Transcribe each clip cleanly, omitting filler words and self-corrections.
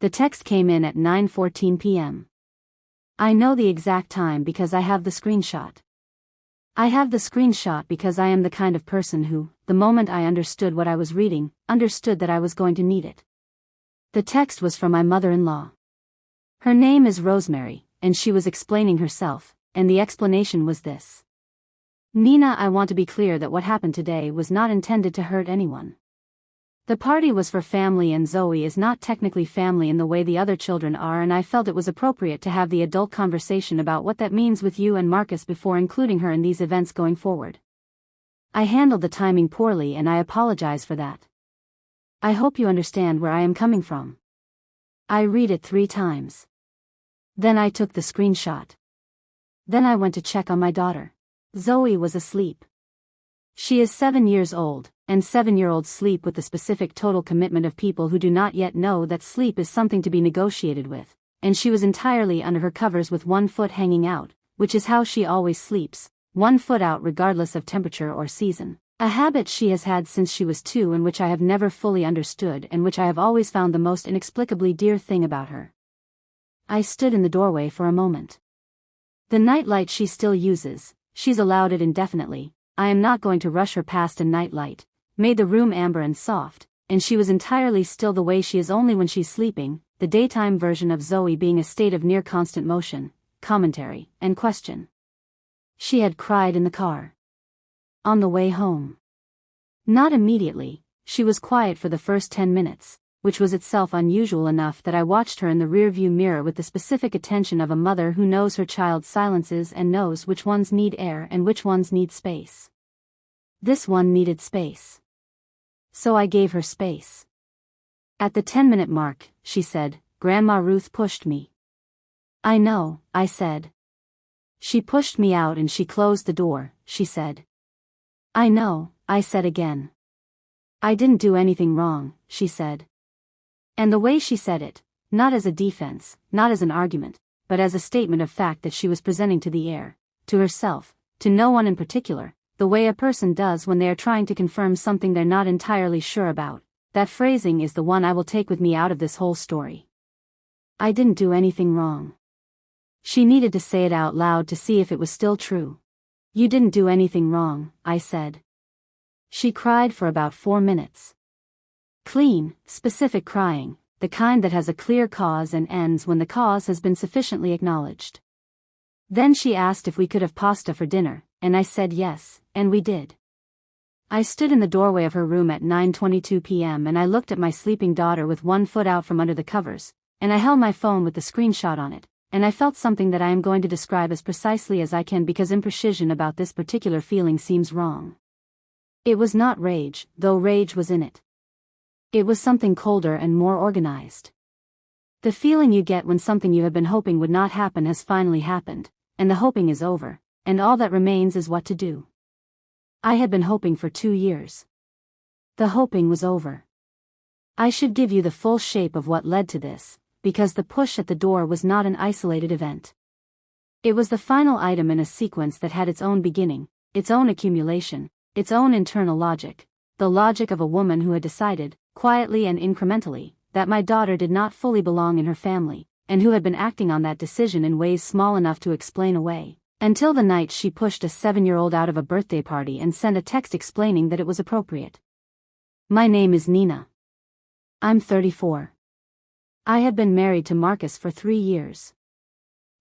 The text came in at 9:14 p.m. I know the exact time because I have the screenshot. I have the screenshot because I am the kind of person who, the moment I understood what I was reading, understood that I was going to need it. The text was from my mother-in-law. Her name is Rosemary, and she was explaining herself, and the explanation was this. Nina, I want to be clear that what happened today was not intended to hurt anyone. The party was for family and Zoe is not technically family in the way the other children are, and I felt it was appropriate to have the adult conversation about what that means with you and Marcus before including her in these events going forward. I handled the timing poorly and I apologize for that. I hope you understand where I am coming from. I read it 3 times. Then I took the screenshot. Then I went to check on my daughter. Zoe was asleep. She is 7 years old, and 7-year-olds sleep with the specific total commitment of people who do not yet know that sleep is something to be negotiated with, and she was entirely under her covers with one foot hanging out, which is how she always sleeps, one foot out regardless of temperature or season, a habit she has had since she was 2 and which I have never fully understood and which I have always found the most inexplicably dear thing about her. I stood in the doorway for a moment. The nightlight she still uses, she's allowed it indefinitely, I am not going to rush her past a nightlight, made the room amber and soft, and she was entirely still the way she is only when she's sleeping, the daytime version of Zoe being a state of near constant motion, commentary, and question. She had cried in the car. On the way home. Not immediately, she was quiet for the first 10 minutes, which was itself unusual enough that I watched her in the rearview mirror with the specific attention of a mother who knows her child's silences and knows which ones need air and which ones need space. This one needed space. So I gave her space. At the 10-minute mark, she said, "Grandma Ruth pushed me." "I know," I said. "She pushed me out and she closed the door," she said. "I know," I said again. "I didn't do anything wrong," she said. And the way she said it, not as a defense, not as an argument, but as a statement of fact that she was presenting to the air, to herself, to no one in particular, the way a person does when they are trying to confirm something they're not entirely sure about, that phrasing is the one I will take with me out of this whole story. I didn't do anything wrong. She needed to say it out loud to see if it was still true. "You didn't do anything wrong," I said. She cried for about 4 minutes. Clean, specific crying, the kind that has a clear cause and ends when the cause has been sufficiently acknowledged. Then she asked if we could have pasta for dinner, and I said yes, and we did. I stood in the doorway of her room at 9:22 p.m. and I looked at my sleeping daughter with one foot out from under the covers, and I held my phone with the screenshot on it, and I felt something that I am going to describe as precisely as I can because imprecision about this particular feeling seems wrong. It was not rage, though rage was in it. It was something colder and more organized. The feeling you get when something you have been hoping would not happen has finally happened, and the hoping is over, and all that remains is what to do. I had been hoping for 2 years. The hoping was over. I should give you the full shape of what led to this, because the push at the door was not an isolated event. It was the final item in a sequence that had its own beginning, its own accumulation, its own internal logic, the logic of a woman who had decided, quietly and incrementally, that my daughter did not fully belong in her family, and who had been acting on that decision in ways small enough to explain away, until the night she pushed a 7-year-old out of a birthday party and sent a text explaining that it was appropriate. My name is Nina. I'm 34. I have been married to Marcus for 3 years.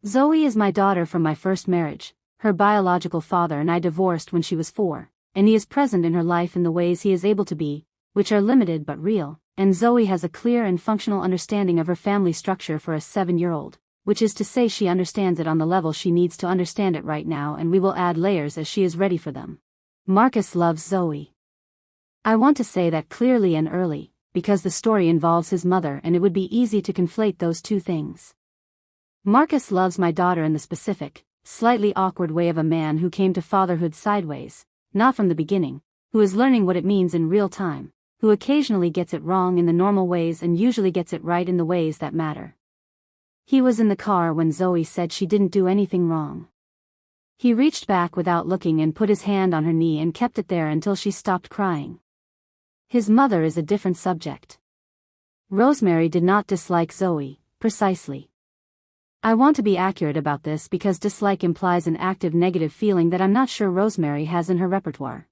Zoe is my daughter from my first marriage. Her biological father and I divorced when she was 4, and he is present in her life in the ways he is able to be, which are limited but real, and Zoe has a clear and functional understanding of her family structure for a 7-year-old, which is to say she understands it on the level she needs to understand it right now, and we will add layers as she is ready for them. Marcus loves Zoe. I want to say that clearly and early, because the story involves his mother and it would be easy to conflate those two things. Marcus loves my daughter in the specific, slightly awkward way of a man who came to fatherhood sideways, not from the beginning, who is learning what it means in real time, who occasionally gets it wrong in the normal ways and usually gets it right in the ways that matter. He was in the car when Zoe said she didn't do anything wrong. He reached back without looking and put his hand on her knee and kept it there until she stopped crying. His mother is a different subject. Rosemary did not dislike Zoe, precisely. I want to be accurate about this because dislike implies an active negative feeling that I'm not sure Rosemary has in her repertoire.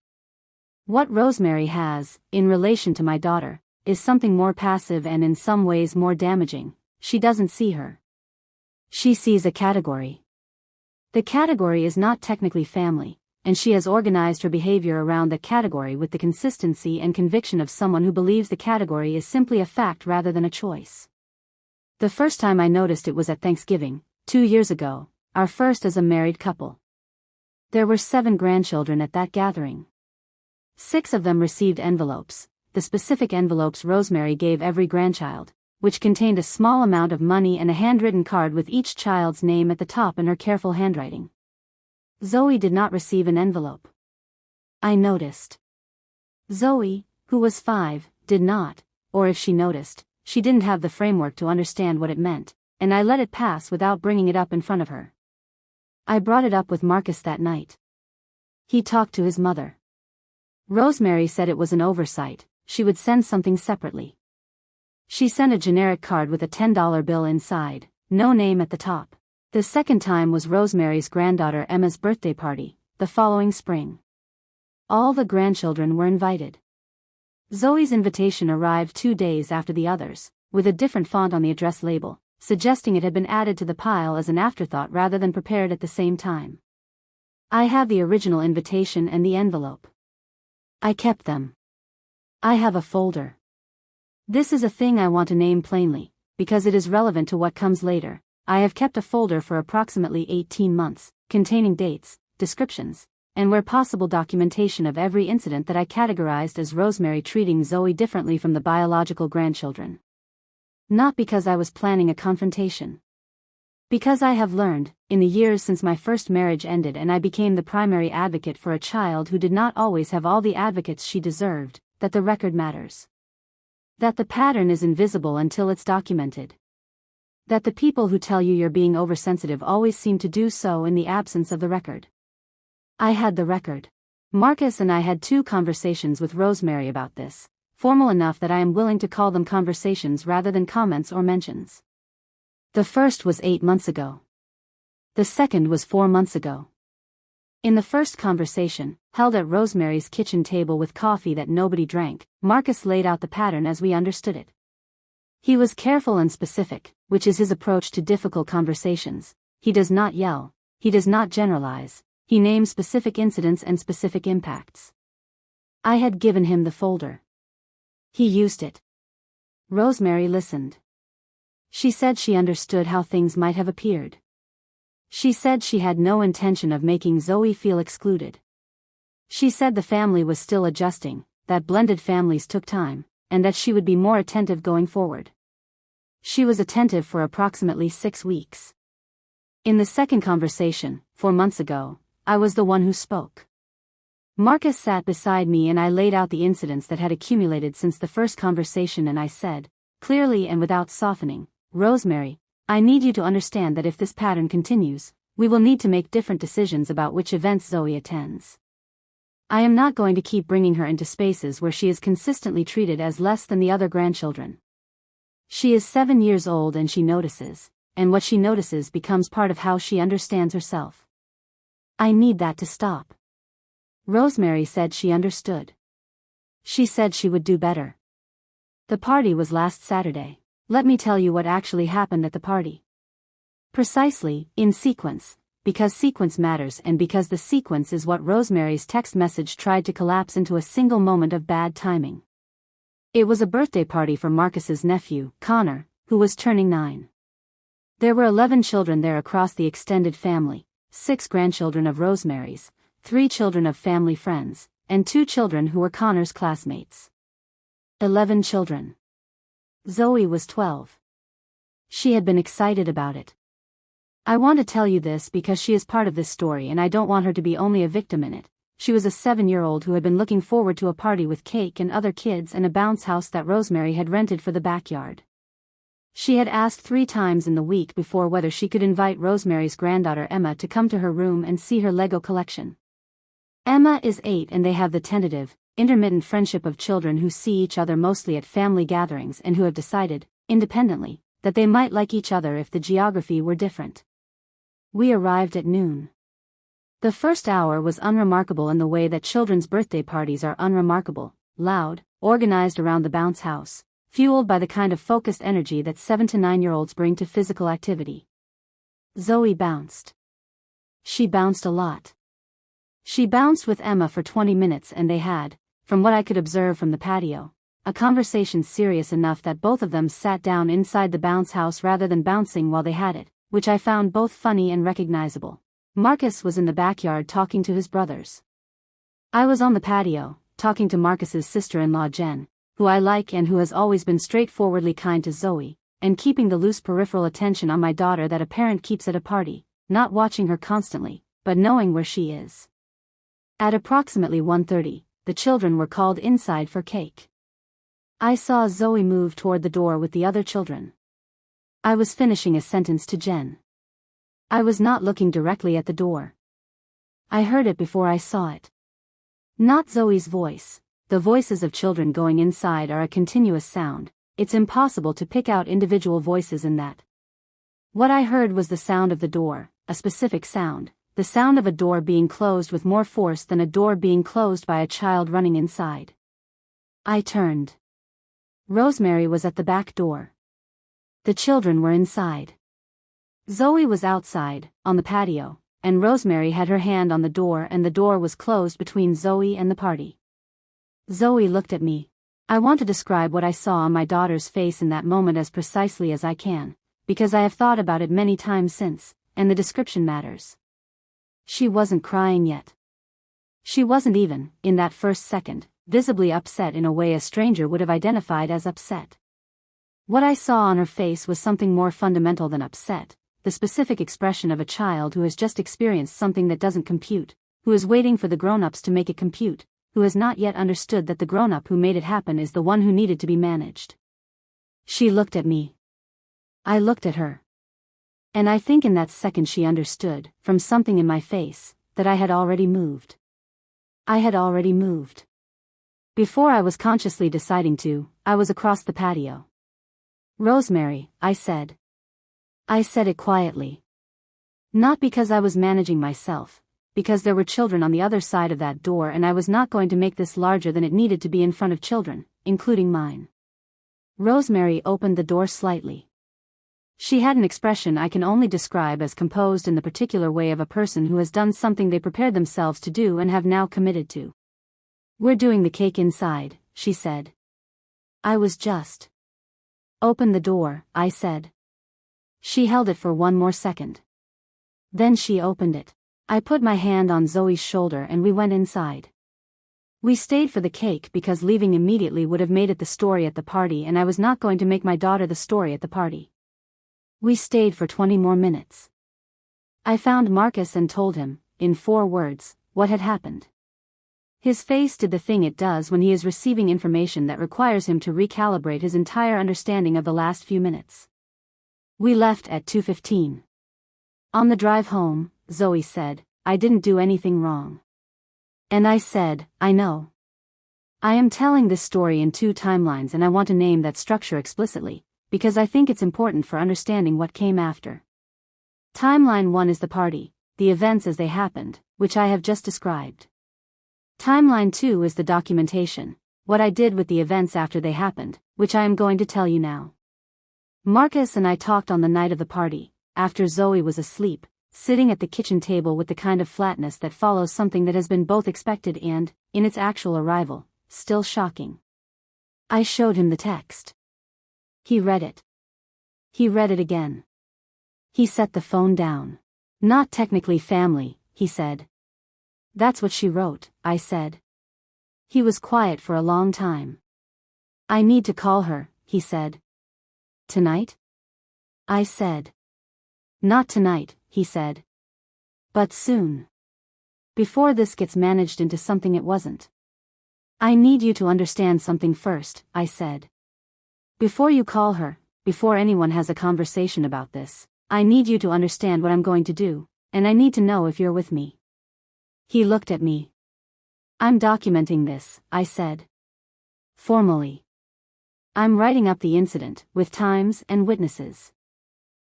What Rosemary has, in relation to my daughter, is something more passive and in some ways more damaging. She doesn't see her. She sees a category. The category is not technically family, and she has organized her behavior around the category with the consistency and conviction of someone who believes the category is simply a fact rather than a choice. The first time I noticed it was at Thanksgiving, 2 years ago, our first as a married couple. There were 7 grandchildren at that gathering. 6 of them received envelopes, the specific envelopes Rosemary gave every grandchild, which contained a small amount of money and a handwritten card with each child's name at the top in her careful handwriting. Zoe did not receive an envelope. I noticed. Zoe, who was 5, did not, or if she noticed, she didn't have the framework to understand what it meant, and I let it pass without bringing it up in front of her. I brought it up with Marcus that night. He talked to his mother. Rosemary said it was an oversight, she would send something separately. She sent a generic card with a $10 bill inside, no name at the top. The second time was Rosemary's granddaughter Emma's birthday party, the following spring. All the grandchildren were invited. Zoe's invitation arrived 2 days after the others, with a different font on the address label, suggesting it had been added to the pile as an afterthought rather than prepared at the same time. I have the original invitation and the envelope. I kept them. I have a folder. This is a thing I want to name plainly, because it is relevant to what comes later. I have kept a folder for approximately 18 months, containing dates, descriptions, and where possible documentation of every incident that I categorized as Rosemary treating Zoe differently from the biological grandchildren. Not because I was planning a confrontation. Because I have learned, in the years since my first marriage ended and I became the primary advocate for a child who did not always have all the advocates she deserved, that the record matters. That the pattern is invisible until it's documented. That the people who tell you you're being oversensitive always seem to do so in the absence of the record. I had the record. Marcus and I had 2 conversations with Rosemary about this, formal enough that I am willing to call them conversations rather than comments or mentions. The first was 8 months ago. The second was 4 months ago. In the first conversation, held at Rosemary's kitchen table with coffee that nobody drank, Marcus laid out the pattern as we understood it. He was careful and specific, which is his approach to difficult conversations. He does not yell, he does not generalize, he names specific incidents and specific impacts. I had given him the folder. He used it. Rosemary listened. She said she understood how things might have appeared. She said she had no intention of making Zoe feel excluded. She said the family was still adjusting, that blended families took time, and that she would be more attentive going forward. She was attentive for approximately 6 weeks. In the second conversation, 4 months ago, I was the one who spoke. Marcus sat beside me and I laid out the incidents that had accumulated since the first conversation and I said, clearly and without softening, Rosemary, I need you to understand that if this pattern continues, we will need to make different decisions about which events Zoe attends. I am not going to keep bringing her into spaces where she is consistently treated as less than the other grandchildren. She is 7 years old and she notices, and what she notices becomes part of how she understands herself. I need that to stop. Rosemary said she understood. She said she would do better. The party was last Saturday. Let me tell you what actually happened at the party. Precisely, in sequence, because sequence matters and because the sequence is what Rosemary's text message tried to collapse into a single moment of bad timing. It was a birthday party for Marcus's nephew, Connor, who was turning 9. There were 11 children there across the extended family, 6 grandchildren of Rosemary's, 3 children of family friends, and 2 children who were Connor's classmates. 11 children. Zoe was 12. She had been excited about it. I want to tell you this because she is part of this story and I don't want her to be only a victim in it. She was a 7-year-old who had been looking forward to a party with cake and other kids and a bounce house that Rosemary had rented for the backyard. She had asked 3 times in the week before whether she could invite Rosemary's granddaughter Emma to come to her room and see her Lego collection. Emma is 8 and they have the tentative, intermittent friendship of children who see each other mostly at family gatherings and who have decided, independently, that they might like each other if the geography were different. We arrived at noon. The first hour was unremarkable in the way that children's birthday parties are unremarkable, loud, organized around the bounce house, fueled by the kind of focused energy that 7 to 9-year-olds bring to physical activity. Zoe bounced. She bounced a lot. She bounced with Emma for 20 minutes and they had, from what I could observe from the patio, a conversation serious enough that both of them sat down inside the bounce house rather than bouncing while they had it, which I found both funny and recognizable. Marcus was in the backyard talking to his brothers. I was on the patio, talking to Marcus's sister-in-law Jen, who I like and who has always been straightforwardly kind to Zoe, and keeping the loose peripheral attention on my daughter that a parent keeps at a party, not watching her constantly, but knowing where she is. At approximately 1:30, the children were called inside for cake. I saw Zoe move toward the door with the other children. I was finishing a sentence to Jen. I was not looking directly at the door. I heard it before I saw it. Not Zoe's voice. The voices of children going inside are a continuous sound. It's impossible to pick out individual voices in that. What I heard was the sound of the door, a specific sound, the sound of a door being closed with more force than a door being closed by a child running inside. I turned. Rosemary was at the back door. The children were inside. Zoe was outside, on the patio, and Rosemary had her hand on the door and the door was closed between Zoe and the party. Zoe looked at me. I want to describe what I saw on my daughter's face in that moment as precisely as I can, because I have thought about it many times since, and the description matters. She wasn't crying yet. She wasn't even, in that first second, visibly upset in a way a stranger would have identified as upset. What I saw on her face was something more fundamental than upset, the specific expression of a child who has just experienced something that doesn't compute, who is waiting for the grown-ups to make it compute, who has not yet understood that the grown-up who made it happen is the one who needed to be managed. She looked at me. I looked at her. And I think in that second she understood, from something in my face, that I had already moved. I had already moved. Before I was consciously deciding to, I was across the patio. Rosemary, I said. I said it quietly. Not because I was managing myself, because there were children on the other side of that door and I was not going to make this larger than it needed to be in front of children, including mine. Rosemary opened the door slightly. She had an expression I can only describe as composed in the particular way of a person who has done something they prepared themselves to do and have now committed to. "We're doing the cake inside," she said. I was just. "Open the door," I said. She held it for one more second. Then she opened it. I put my hand on Zoe's shoulder and we went inside. We stayed for the cake because leaving immediately would have made it the story at the party and I was not going to make my daughter the story at the party. We stayed for 20 more minutes. I found Marcus and told him, in 4 words, what had happened. His face did the thing it does when he is receiving information that requires him to recalibrate his entire understanding of the last few minutes. We left at 2:15. On the drive home, Zoe said, "I didn't do anything wrong." And I said, "I know. I am telling this story in 2 timelines and I want to name that structure explicitly, because I think it's important for understanding what came after. Timeline 1 is the party, the events as they happened, which I have just described. Timeline 2 is the documentation, what I did with the events after they happened, which I am going to tell you now. Marcus and I talked on the night of the party, after Zoe was asleep, sitting at the kitchen table with the kind of flatness that follows something that has been both expected and, in its actual arrival, still shocking. I showed him the text. He read it. He read it again. He set the phone down. "Not technically family," he said. "That's what she wrote," I said. He was quiet for a long time. "I need to call her," he said. "Tonight?" I said. "Not tonight," he said. "But soon. Before this gets managed into something it wasn't." "I need you to understand something first," I said. "Before you call her, before anyone has a conversation about this, I need you to understand what I'm going to do, and I need to know if you're with me." He looked at me. I'm documenting this, I said. Formally. I'm writing up the incident, with times and witnesses.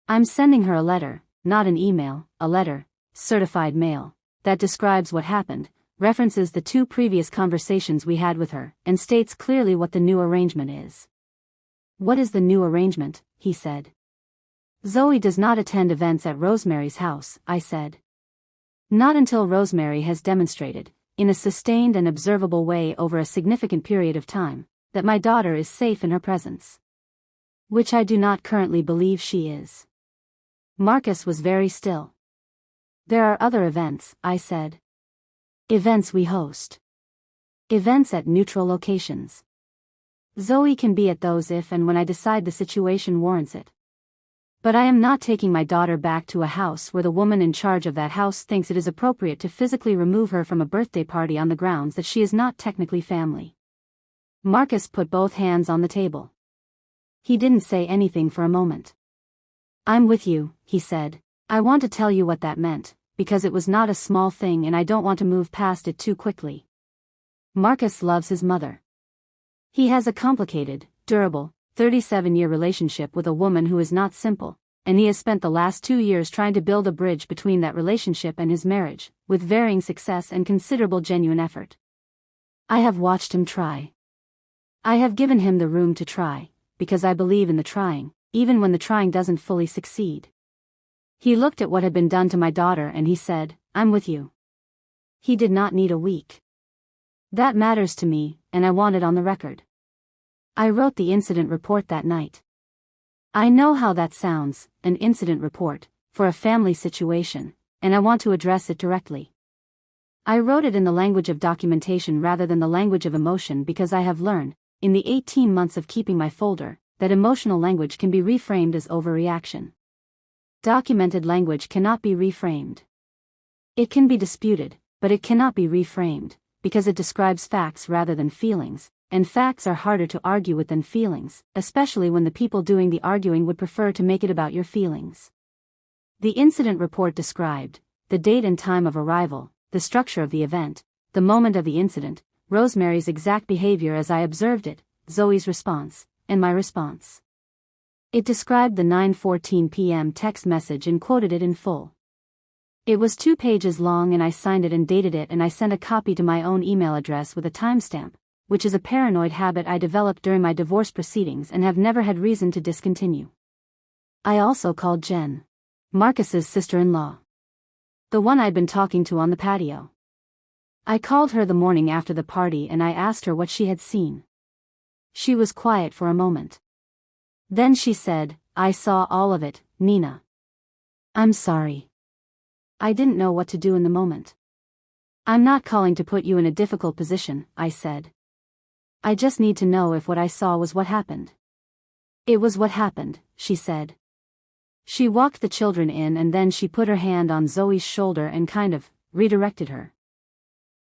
I'm sending her a letter, not an email, a letter, certified mail, that describes what happened, references the 2 previous conversations we had with her, and states clearly what the new arrangement is. What is the new arrangement? He said. Zoe does not attend events at Rosemary's house, I said. Not until Rosemary has demonstrated, in a sustained and observable way over a significant period of time, that my daughter is safe in her presence. Which I do not currently believe she is. Marcus was very still. There are other events, I said. Events we host. Events at neutral locations. Zoe can be at those if and when I decide the situation warrants it. But I am not taking my daughter back to a house where the woman in charge of that house thinks it is appropriate to physically remove her from a birthday party on the grounds that she is not technically family. Marcus put both hands on the table. He didn't say anything for a moment. I'm with you, he said. I want to tell you what that meant, because it was not a small thing and I don't want to move past it too quickly. Marcus loves his mother. He has a complicated, durable, 37-year relationship with a woman who is not simple, and he has spent the last 2 years trying to build a bridge between that relationship and his marriage, with varying success and considerable genuine effort. I have watched him try. I have given him the room to try, because I believe in the trying, even when the trying doesn't fully succeed. He looked at what had been done to my daughter and he said, I'm with you. He did not need a week. That matters to me, and I want it on the record. I wrote the incident report that night. I know how that sounds, an incident report, for a family situation, and I want to address it directly. I wrote it in the language of documentation rather than the language of emotion because I have learned, in the 18 months of keeping my folder, that emotional language can be reframed as overreaction. Documented language cannot be reframed. It can be disputed, but it cannot be reframed, because it describes facts rather than feelings, and facts are harder to argue with than feelings, especially when the people doing the arguing would prefer to make it about your feelings. The incident report described the date and time of arrival, the structure of the event, the moment of the incident, Rosemary's exact behavior as I observed it, Zoe's response, and my response. It described the 9:14 p.m. text message and quoted it in full. It was 2 pages long and I signed it and dated it and I sent a copy to my own email address with a timestamp, which is a paranoid habit I developed during my divorce proceedings and have never had reason to discontinue. I also called Jen, Marcus's sister-in-law. The one I'd been talking to on the patio. I called her the morning after the party and I asked her what she had seen. She was quiet for a moment. Then she said, I saw all of it, Nina. I'm sorry. I didn't know what to do in the moment. I'm not calling to put you in a difficult position, I said. I just need to know if what I saw was what happened. It was what happened, she said. She walked the children in and then she put her hand on Zoe's shoulder and kind of redirected her.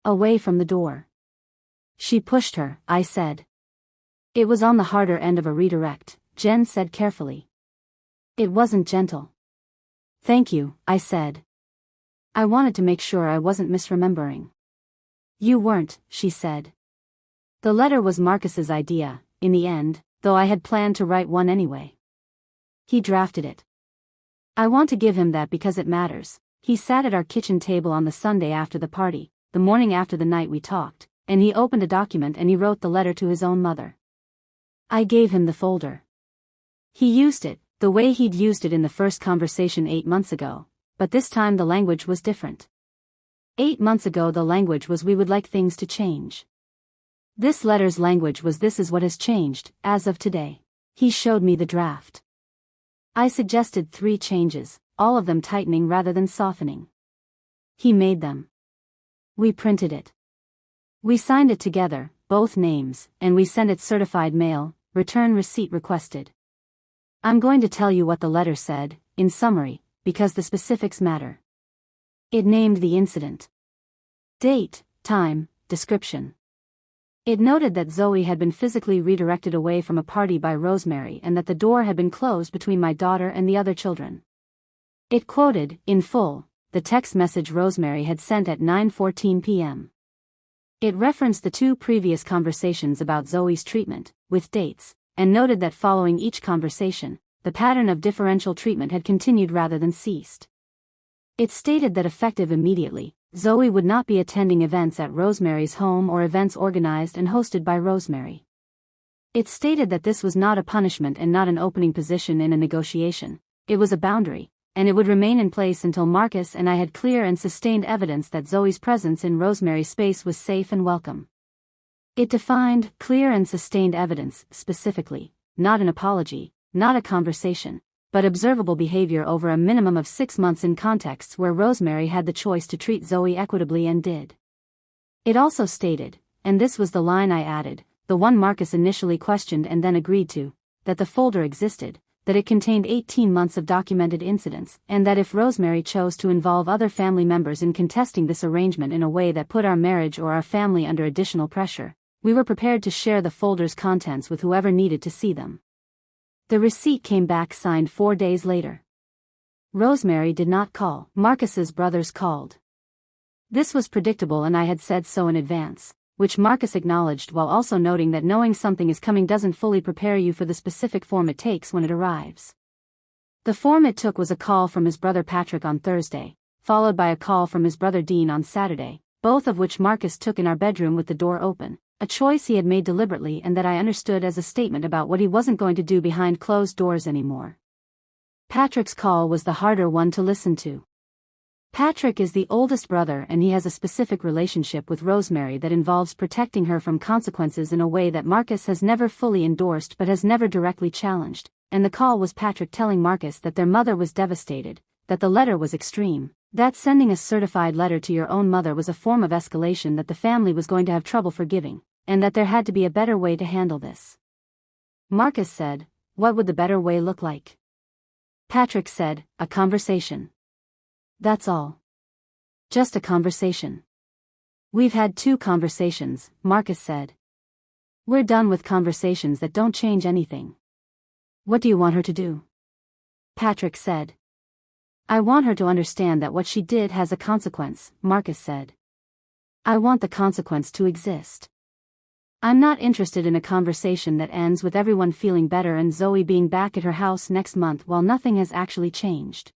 Away from the door. She pushed her, I said. It was on the harder end of a redirect, Jen said carefully. It wasn't gentle. Thank you, I said. I wanted to make sure I wasn't misremembering. You weren't, she said. The letter was Marcus's idea, in the end, though I had planned to write one anyway. He drafted it. I want to give him that because it matters. He sat at our kitchen table on the Sunday after the party, the morning after the night we talked, and he opened a document and he wrote the letter to his own mother. I gave him the folder. He used it, the way he'd used it in the first conversation 8 months ago, but this time the language was different. 8 months ago the language was we would like things to change. This letter's language was this is what has changed, as of today. He showed me the draft. I suggested 3 changes, all of them tightening rather than softening. He made them. We printed it. We signed it together, both names, and we sent it certified mail, return receipt requested. I'm going to tell you what the letter said, in summary, because the specifics matter. It named the incident. Date, time, description. It noted that Zoe had been physically redirected away from a party by Rosemary and that the door had been closed between my daughter and the other children. It quoted, in full, the text message Rosemary had sent at 9:14 p.m. It referenced the 2 previous conversations about Zoe's treatment, with dates, and noted that following each conversation, the pattern of differential treatment had continued rather than ceased. It stated that effective immediately, Zoe would not be attending events at Rosemary's home or events organized and hosted by Rosemary. It stated that this was not a punishment and not an opening position in a negotiation. It was a boundary, and it would remain in place until Marcus and I had clear and sustained evidence that Zoe's presence in Rosemary's space was safe and welcome. It defined clear and sustained evidence specifically, not an apology, not a conversation, but observable behavior over a minimum of 6 months in contexts where Rosemary had the choice to treat Zoe equitably and did. It also stated, and this was the line I added, the one Marcus initially questioned and then agreed to, that the folder existed, that it contained 18 months of documented incidents, and that if Rosemary chose to involve other family members in contesting this arrangement in a way that put our marriage or our family under additional pressure, we were prepared to share the folder's contents with whoever needed to see them. The receipt came back signed 4 days later. Rosemary did not call. Marcus's brothers called. This was predictable and I had said so in advance, which Marcus acknowledged while also noting that knowing something is coming doesn't fully prepare you for the specific form it takes when it arrives. The form it took was a call from his brother Patrick on Thursday, followed by a call from his brother Dean on Saturday, both of which Marcus took in our bedroom with the door open, a choice he had made deliberately and that I understood as a statement about what he wasn't going to do behind closed doors anymore. Patrick's call was the harder one to listen to. Patrick is the oldest brother and he has a specific relationship with Rosemary that involves protecting her from consequences in a way that Marcus has never fully endorsed but has never directly challenged, and the call was Patrick telling Marcus that their mother was devastated, that the letter was extreme, that sending a certified letter to your own mother was a form of escalation that the family was going to have trouble forgiving, and that there had to be a better way to handle this. Marcus said, "What would the better way look like?" Patrick said, "A conversation. That's all. Just a conversation." "We've had 2 conversations," Marcus said. "We're done with conversations that don't change anything." "What do you want her to do?" Patrick said. "I want her to understand that what she did has a consequence," Marcus said. "I want the consequence to exist. I'm not interested in a conversation that ends with everyone feeling better and Zoe being back at her house next month while nothing has actually changed.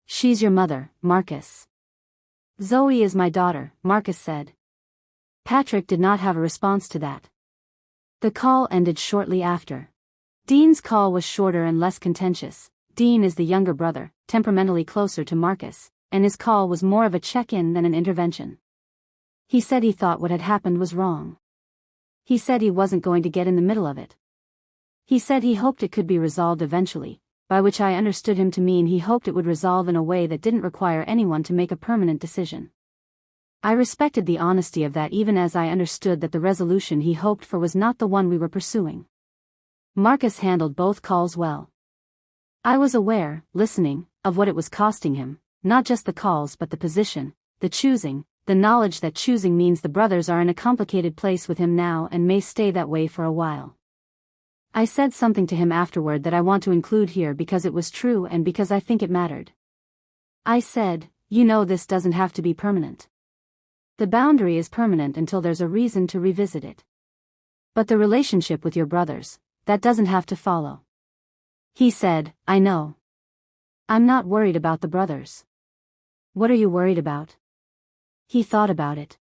She's your mother, Marcus." "Zoe is my daughter," Marcus said. Patrick did not have a response to that. The call ended shortly after. Dean's call was shorter and less contentious. Dean is the younger brother, temperamentally closer to Marcus, and his call was more of a check-in than an intervention. He said he thought what had happened was wrong. He said he wasn't going to get in the middle of it. He said he hoped it could be resolved eventually, by which I understood him to mean he hoped it would resolve in a way that didn't require anyone to make a permanent decision. I respected the honesty of that even as I understood that the resolution he hoped for was not the one we were pursuing. Marcus handled both calls well. I was aware, listening, of what it was costing him, not just the calls but the position, the choosing, the knowledge that choosing means the brothers are in a complicated place with him now and may stay that way for a while. I said something to him afterward that I want to include here because it was true and because I think it mattered. I said, "You know this doesn't have to be permanent. The boundary is permanent until there's a reason to revisit it. But the relationship with your brothers, that doesn't have to follow." He said, "I know. I'm not worried about the brothers." "What are you worried about?" He thought about it.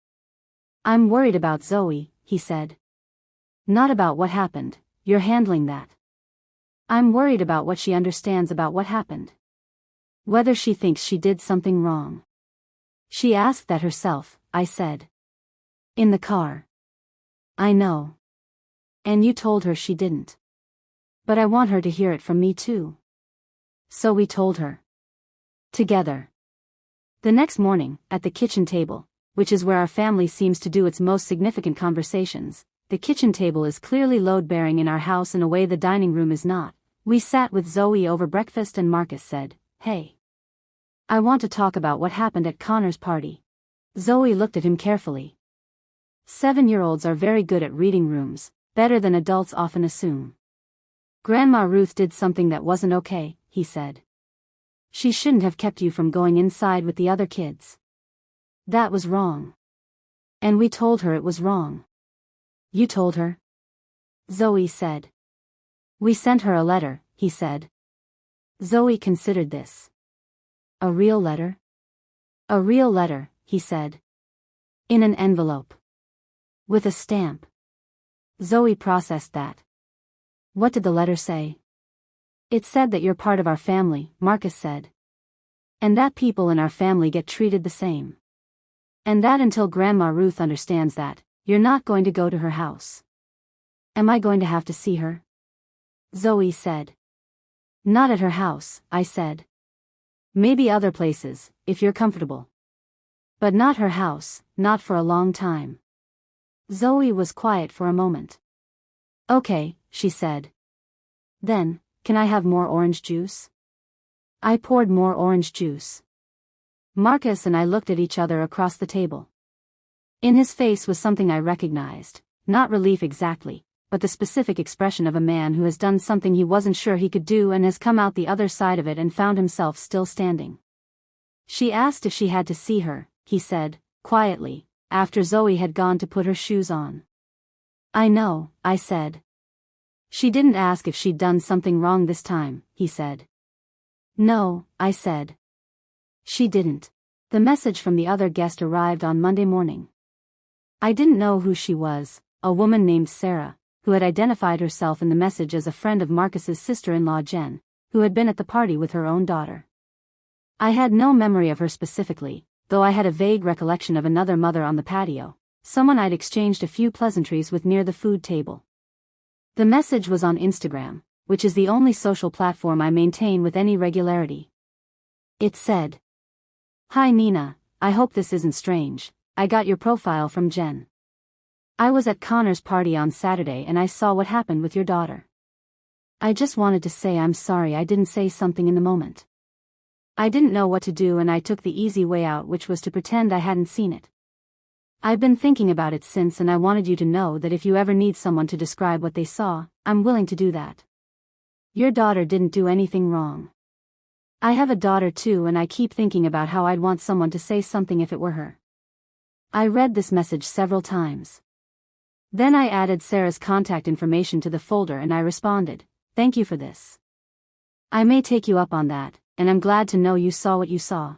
"I'm worried about Zoe," he said. "Not about what happened, you're handling that. I'm worried about what she understands about what happened. Whether she thinks she did something wrong." "She asked that herself," I said. "In the car." "I know. And you told her she didn't. But I want her to hear it from me too." So we told her. Together. The next morning, at the kitchen table, which is where our family seems to do its most significant conversations, the kitchen table is clearly load-bearing in our house in a way the dining room is not, we sat with Zoe over breakfast and Marcus said, "Hey. I want to talk about what happened at Connor's party." Zoe looked at him carefully. 7-year-olds are very good at reading rooms, better than adults often assume. "Grandma Ruth did something that wasn't okay," he said. "She shouldn't have kept you from going inside with the other kids. That was wrong." And we told her it was wrong. You told her? Zoe said. We sent her a letter, he said. Zoe considered this. A real letter? A real letter, he said. In an envelope. With a stamp. Zoe processed that. What did the letter say? It said that you're part of our family, Marcus said. And that people in our family get treated the same. And that until Grandma Ruth understands that, you're not going to go to her house. Am I going to have to see her? Zoe said. Not at her house, I said. Maybe other places, if you're comfortable. But not her house, not for a long time. Zoe was quiet for a moment. Okay, she said. Then, can I have more orange juice? I poured more orange juice. Marcus and I looked at each other across the table. In his face was something I recognized, not relief exactly, but the specific expression of a man who has done something he wasn't sure he could do and has come out the other side of it and found himself still standing. She asked if she had to see her, he said, quietly, after Zoe had gone to put her shoes on. I know, I said. She didn't ask if she'd done something wrong this time, he said. No, I said. She didn't. The message from the other guest arrived on Monday morning. I didn't know who she was, a woman named Sarah, who had identified herself in the message as a friend of Marcus's sister-in-law Jen, who had been at the party with her own daughter. I had no memory of her specifically, though I had a vague recollection of another mother on the patio, someone I'd exchanged a few pleasantries with near the food table. The message was on Instagram, which is the only social platform I maintain with any regularity. It said, Hi Nina, I hope this isn't strange, I got your profile from Jen. I was at Connor's party on Saturday and I saw what happened with your daughter. I just wanted to say I'm sorry I didn't say something in the moment. I didn't know what to do and I took the easy way out, which was to pretend I hadn't seen it. I've been thinking about it since and I wanted you to know that if you ever need someone to describe what they saw, I'm willing to do that. Your daughter didn't do anything wrong. I have a daughter too and I keep thinking about how I'd want someone to say something if it were her. I read this message several times. Then I added Sarah's contact information to the folder and I responded, Thank you for this. I may take you up on that, and I'm glad to know you saw what you saw.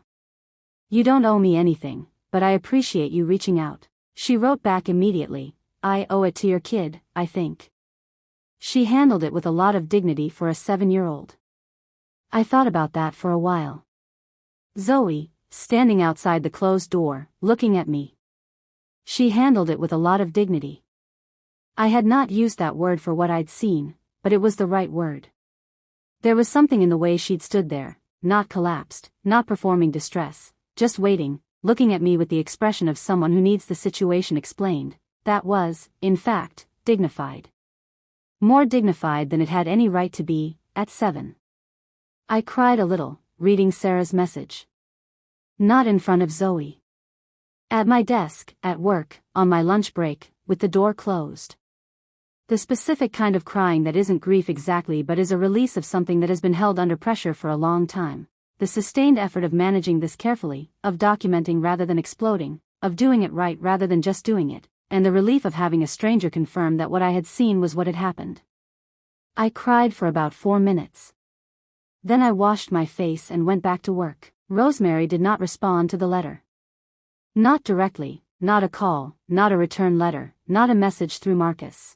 You don't owe me anything, but I appreciate you reaching out. She wrote back immediately, I owe it to your kid, I think. She handled it with a lot of dignity for a 7-year-old. I thought about that for a while. Zoe, standing outside the closed door, looking at me. She handled it with a lot of dignity. I had not used that word for what I'd seen, but it was the right word. There was something in the way she'd stood there, not collapsed, not performing distress, just waiting, looking at me with the expression of someone who needs the situation explained, that was, in fact, dignified. More dignified than it had any right to be, at 7. I cried a little, reading Sarah's message. Not in front of Zoe. At my desk, at work, on my lunch break, with the door closed. The specific kind of crying that isn't grief exactly but is a release of something that has been held under pressure for a long time. The sustained effort of managing this carefully, of documenting rather than exploding, of doing it right rather than just doing it, and the relief of having a stranger confirm that what I had seen was what had happened. I cried for about 4 minutes. Then I washed my face and went back to work. Rosemary did not respond to the letter. Not directly, not a call, not a return letter, not a message through Marcus.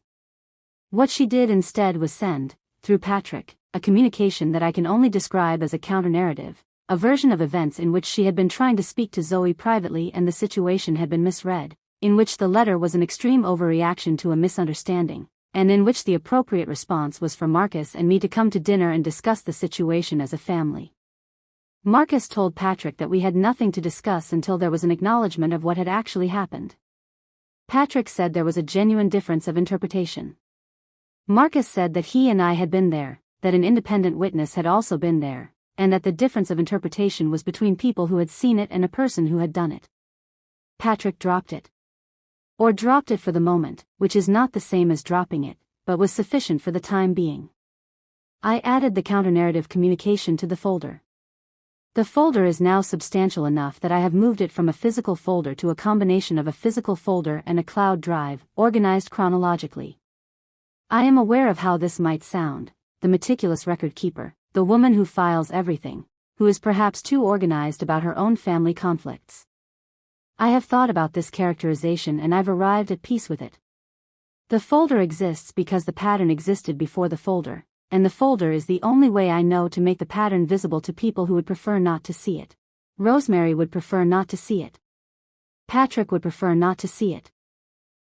What she did instead was send, through Patrick, a communication that I can only describe as a counter-narrative, a version of events in which she had been trying to speak to Zoe privately and the situation had been misread, in which the letter was an extreme overreaction to a misunderstanding, and in which the appropriate response was for Marcus and me to come to dinner and discuss the situation as a family. Marcus told Patrick that we had nothing to discuss until there was an acknowledgement of what had actually happened. Patrick said there was a genuine difference of interpretation. Marcus said that he and I had been there, that an independent witness had also been there, and that the difference of interpretation was between people who had seen it and a person who had done it. Patrick dropped it. Or dropped it for the moment, which is not the same as dropping it, but was sufficient for the time being. I added the counter-narrative communication to the folder. The folder is now substantial enough that I have moved it from a physical folder to a combination of a physical folder and a cloud drive, organized chronologically. I am aware of how this might sound, the meticulous record keeper, the woman who files everything, who is perhaps too organized about her own family conflicts. I have thought about this characterization and I've arrived at peace with it. The folder exists because the pattern existed before the folder, and the folder is the only way I know to make the pattern visible to people who would prefer not to see it. Rosemary would prefer not to see it. Patrick would prefer not to see it.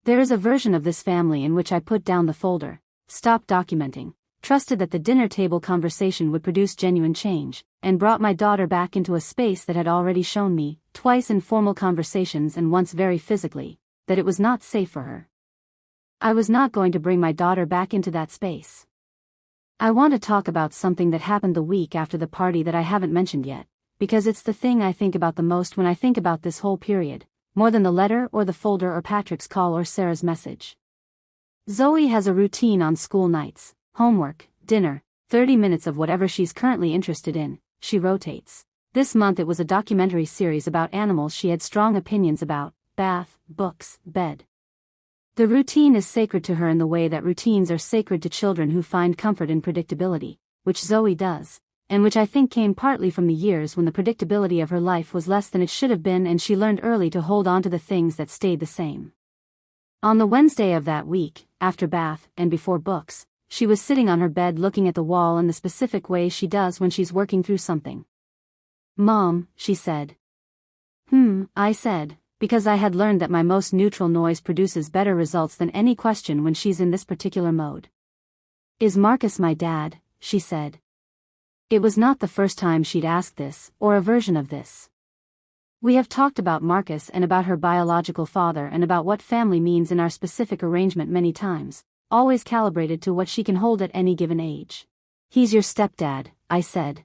There is a version of this family in which I put down the folder, stopped documenting, trusted that the dinner table conversation would produce genuine change, and brought my daughter back into a space that had already shown me, twice in formal conversations and once very physically, that it was not safe for her. I was not going to bring my daughter back into that space. I want to talk about something that happened the week after the party that I haven't mentioned yet, because it's the thing I think about the most when I think about this whole period, more than the letter or the folder or Patrick's call or Sarah's message. Zoe has a routine on school nights, homework, dinner, 30 minutes of whatever she's currently interested in, she rotates. This month it was a documentary series about animals she had strong opinions about, bath, books, bed. The routine is sacred to her in the way that routines are sacred to children who find comfort in predictability, which Zoe does, and which I think came partly from the years when the predictability of her life was less than it should have been and she learned early to hold on to the things that stayed the same. On the Wednesday of that week, after bath and before books, she was sitting on her bed looking at the wall in the specific way she does when she's working through something. "Mom," she said. I said, because I had learned that my most neutral noise produces better results than any question when she's in this particular mode. "Is Marcus my dad?" she said. It was not the first time she'd asked this, or a version of this. We have talked about Marcus and about her biological father and about what family means in our specific arrangement many times, always calibrated to what she can hold at any given age. "He's your stepdad," I said.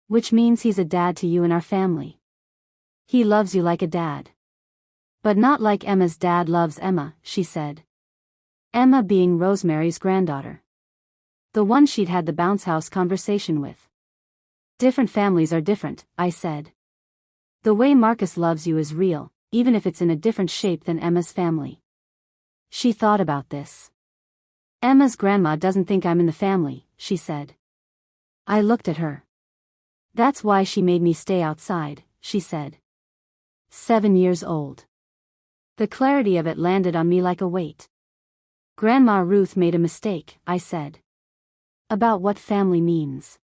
"Which means he's a dad to you and our family. He loves you like a dad. But not like Emma's dad loves Emma," she said. Emma being Rosemary's granddaughter. The one she'd had the bounce house conversation with. "Different families are different," I said. "The way Marcus loves you is real, even if it's in a different shape than Emma's family." She thought about this. "Emma's grandma doesn't think I'm in the family," she said. I looked at her. "That's why she made me stay outside," she said. 7 years old. The clarity of it landed on me like a weight. "Grandma Ruth made a mistake," I said. "About what family means.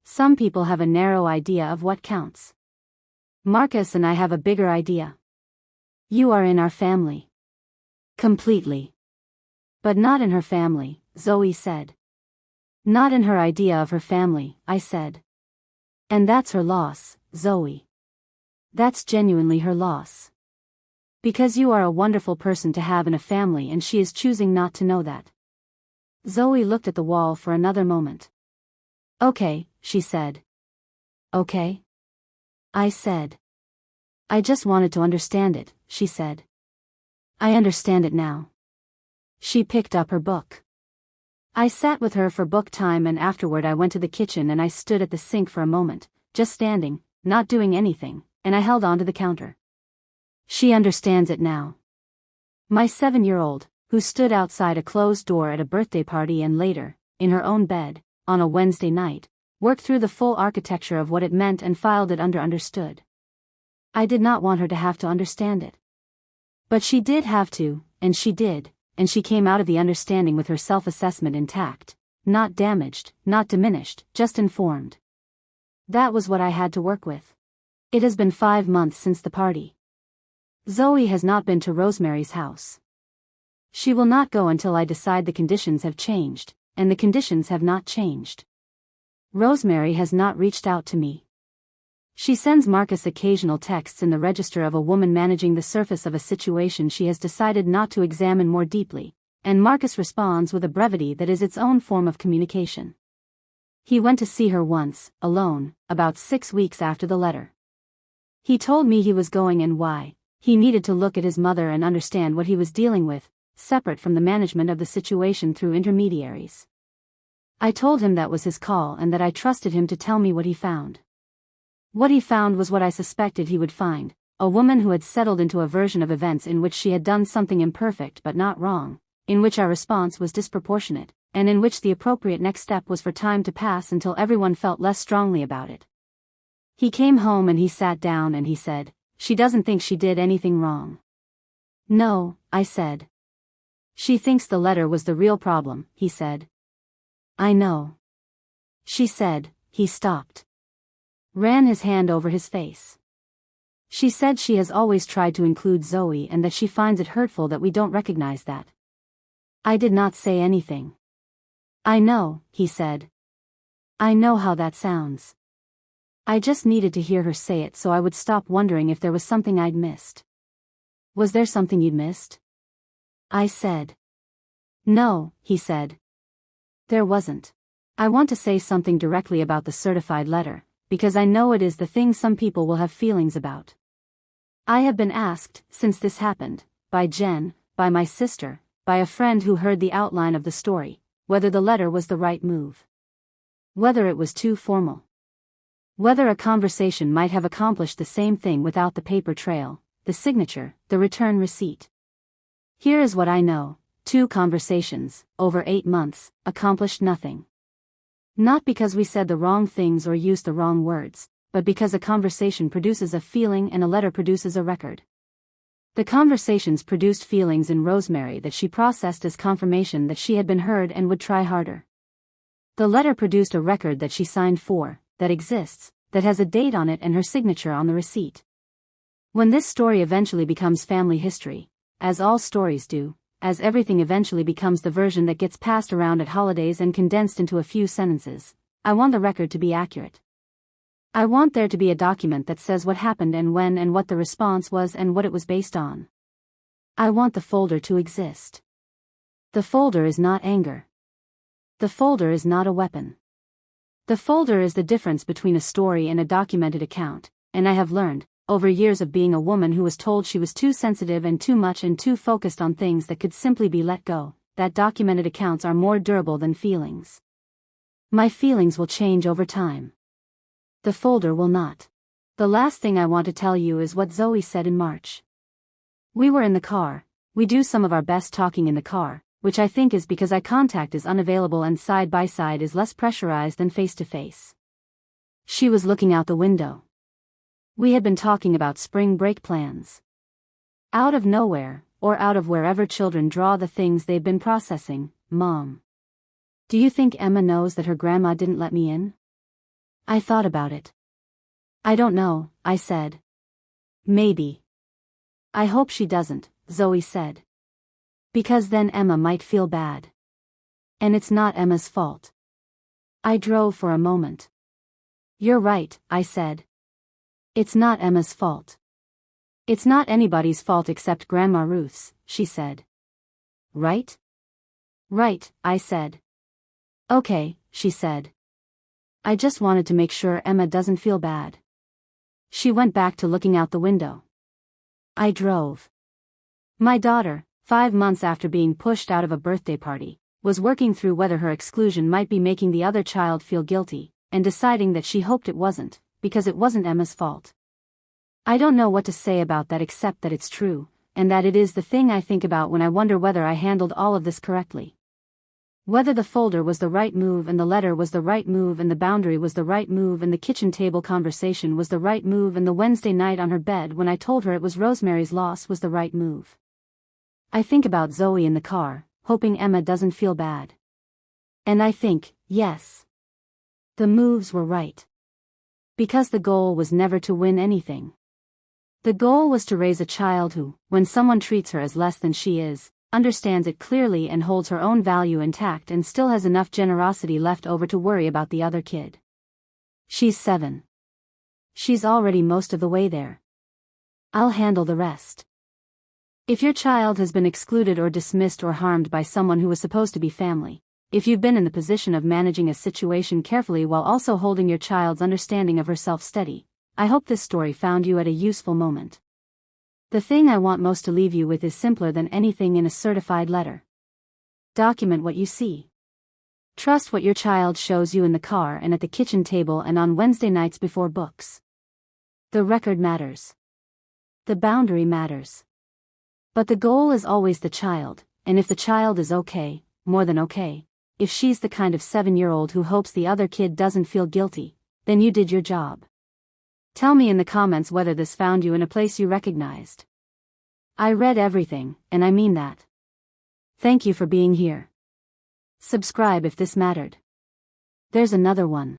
Some people have a narrow idea of what counts. Marcus and I have a bigger idea. You are in our family. Completely. But not in her family," Zoe said. "Not in her idea of her family," I said. "And that's her loss, Zoe. That's genuinely her loss. Because you are a wonderful person to have in a family and she is choosing not to know that." Zoe looked at the wall for another moment. "Okay," she said. "Okay?" I said. "I just wanted to understand it," she said. "I understand it now." She picked up her book. I sat with her for book time and afterward I went to the kitchen and I stood at the sink for a moment, just standing, not doing anything, and I held on to the counter. She understands it now. My 7-year-old, who stood outside a closed door at a birthday party and later, in her own bed, on a Wednesday night, worked through the full architecture of what it meant and filed it under understood. I did not want her to have to understand it. But she did have to, and she did, and she came out of the understanding with her self-assessment intact, not damaged, not diminished, just informed. That was what I had to work with. It has been 5 months since the party. Zoe has not been to Rosemary's house. She will not go until I decide the conditions have changed, and the conditions have not changed. Rosemary has not reached out to me. She sends Marcus occasional texts in the register of a woman managing the surface of a situation she has decided not to examine more deeply, and Marcus responds with a brevity that is its own form of communication. He went to see her once, alone, about 6 weeks after the letter. He told me he was going and why. He needed to look at his mother and understand what he was dealing with, separate from the management of the situation through intermediaries. I told him that was his call and that I trusted him to tell me what he found. What he found was what I suspected he would find, a woman who had settled into a version of events in which she had done something imperfect but not wrong, in which our response was disproportionate, and in which the appropriate next step was for time to pass until everyone felt less strongly about it. He came home and he sat down and he said, "She doesn't think she did anything wrong." "No," I said. "She thinks the letter was the real problem," he said. "I know." She said. He stopped. Ran his hand over his face. She said she has always tried to include Zoe and that she finds it hurtful that we don't recognize that. I did not say anything. "I know," he said. "I know how that sounds." I just needed to hear her say it so I would stop wondering if there was something I'd missed. "Was there something you'd missed?" I said. "No," he said. "There wasn't. I want to say something directly about the certified letter, because I know it is the thing some people will have feelings about. I have been asked, since this happened, by Jen, by my sister, by a friend who heard the outline of the story, whether the letter was the right move. Whether it was too formal. Whether a conversation might have accomplished the same thing without the paper trail, the signature, the return receipt. Here is what I know: 2 conversations, over 8 months, accomplished nothing. Not because we said the wrong things or used the wrong words, but because a conversation produces a feeling and a letter produces a record. The conversations produced feelings in Rosemary that she processed as confirmation that she had been heard and would try harder. The letter produced a record that she signed for, that exists, that has a date on it and her signature on the receipt. When this story eventually becomes family history, as all stories do, as everything eventually becomes the version that gets passed around at holidays and condensed into a few sentences, I want the record to be accurate. I want there to be a document that says what happened and when and what the response was and what it was based on. I want the folder to exist. The folder is not anger. The folder is not a weapon. The folder is the difference between a story and a documented account, and I have learned, over years of being a woman who was told she was too sensitive and too much and too focused on things that could simply be let go, that documented accounts are more durable than feelings. My feelings will change over time. The folder will not. The last thing I want to tell you is what Zoe said in March. We were in the car. We do some of our best talking in the car, which I think is because eye contact is unavailable and side by side is less pressurized than face to face. She was looking out the window. We had been talking about spring break plans. Out of nowhere, or out of wherever children draw the things they've been processing, "Mom, do you think Emma knows that her grandma didn't let me in?" I thought about it. "I don't know," I said. "Maybe." "I hope she doesn't," Zoe said. "Because then Emma might feel bad. And it's not Emma's fault." I drove for a moment. "You're right," I said. "It's not Emma's fault. It's not anybody's fault except Grandma Ruth's," she said. "Right?" "Right," I said. "Okay," she said. "I just wanted to make sure Emma doesn't feel bad." She went back to looking out the window. I drove. My daughter, 5 months after being pushed out of a birthday party, was working through whether her exclusion might be making the other child feel guilty, and deciding that she hoped it wasn't, because it wasn't Emma's fault. I don't know what to say about that except that it's true, and that it is the thing I think about when I wonder whether I handled all of this correctly. Whether the folder was the right move and the letter was the right move and the boundary was the right move and the kitchen table conversation was the right move and the Wednesday night on her bed when I told her it was Rosemary's loss was the right move. I think about Zoe in the car, hoping Emma doesn't feel bad. And I think, yes. The moves were right. Because the goal was never to win anything. The goal was to raise a child who, when someone treats her as less than she is, understands it clearly and holds her own value intact and still has enough generosity left over to worry about the other kid. She's 7. She's already most of the way there. I'll handle the rest. If your child has been excluded or dismissed or harmed by someone who was supposed to be family, if you've been in the position of managing a situation carefully while also holding your child's understanding of herself steady, I hope this story found you at a useful moment. The thing I want most to leave you with is simpler than anything in a certified letter. Document what you see. Trust what your child shows you in the car and at the kitchen table and on Wednesday nights before books. The record matters. The boundary matters. But the goal is always the child, and if the child is okay, more than okay, if she's the kind of 7-year-old who hopes the other kid doesn't feel guilty, then you did your job. Tell me in the comments whether this found you in a place you recognized. I read everything, and I mean that. Thank you for being here. Subscribe if this mattered. There's another one.